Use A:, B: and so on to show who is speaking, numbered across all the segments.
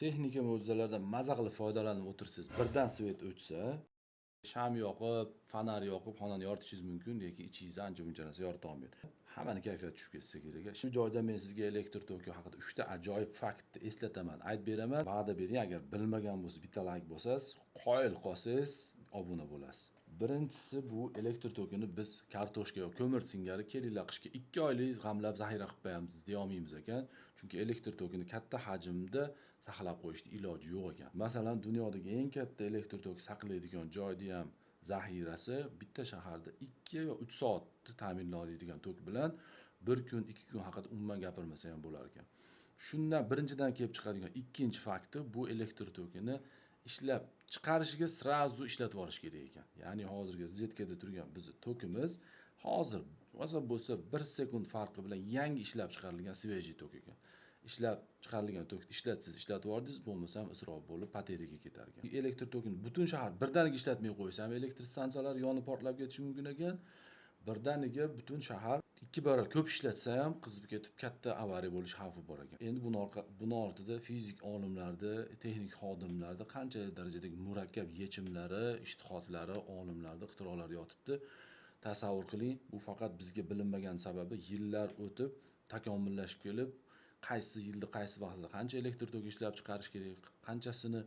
A: Texnika mo'jizalardan maza qilib foydalanib o'tirsangiz, birdan svet o'chsa, sham yoqib, fonar yoqib xonani yoritishingiz mumkin, lekin ichingizni ancha-muncha narsa yorita olmaydi. Hammani kayfiyati tushib ketsa kerak. Shu joyda men sizga elektr toki haqida 3 ta ajoyib faktni eslataman, aytib beraman. Va'da bering, agar bilmagan bo'lsa, bitta like bosasiz, qoyil qolsangiz obuna bo'lasiz. Birinchisi, bu elektr tokini biz kartoshka yoki ko'mir singari kelinglar qishga 2 oylik g'amlab zaxira qilib qo'yamiz deya olmaymiz ekan. Chunki elektr tokini katta hajmda saqlab qo'yishning iloji yo'q ekan. Masalan, dunyodagi eng katta elektr toki saqlaydigan joyda ham zaxirasi bitta shaharda 2 yo 3 soatni ta'minlaydigan tok bilan 1 kun, 2 kun haqida umuman gapirmasa ham bo'lar ekan. Shundan birinchidan kelib chiqadigan ikkinchi fakti, bu elektr tokini ishlab chiqarishiga srazu ishlatib yuborish kerak ekan. Ya'ni hozirgi zetkada turgan bizni tokimiz hozir bo'lsa 1 sekund farqi bilan yangi ishlab chiqarilgan svejiy tok ekan. Ishlab chiqarilgan tokni ishlatsangiz ishlatib yubordingiz, bo'lmasam isrof bo'lib bateriyaga ketar ekan. Elektr tokini butun shahar birdaniga ishlatmay qo'ysa ham elektr stansiyalar yonib portlab ketishi mumkin ekan. Birdaniga butun shahar 2 barobar ko'p ishlatsa ham qizib ketib katta avariya bo'lish xavfi bor ekan. Endi buni ortida fizik olimlarda, texnik xodimlarda qancha darajadagi murakkab yechimlari, ishtihotlari, olimlarda, ixtirolari yotibdi. Tasavvur qiling, bu faqat bizga bilinmagan sababi yillar o'tib takomillashib kelib, qaysi yilda, qaysi vaqtda qancha elektr toki ishlab chiqarish kerak, qanchasini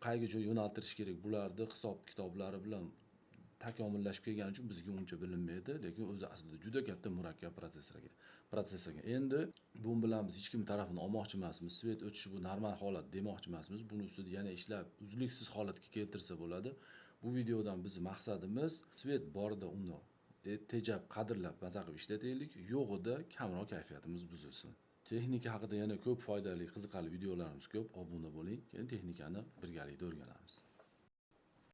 A: qayga joy yo'naltirish kerak, bularni hisob-kitoblari bilan takomillashib kelgani uchun bizga uncha bilinmaydi, lekin o'zi aslida juda katta murakkab protsess ekan. Endi bu bilan biz hech kim tarafini olmoqchi emasmiz. Svet o'chishi bu normal holat demoqchi emasmiz. Buni ustida yana ishlab uzluksiz holatga keltirsa bo'ladi. Bu videodan bizning maqsadimiz svet borida uni tejab, qadrlab, maza qilib ishlataylik, yo'g'ida kamroq kayfiyatimiz buzilsin. Texnika haqida yana ko'p foydali, qiziqarli videolarimiz ko'p. Obuna bo'ling. Keyin texnikani birgalikda o'rganamiz.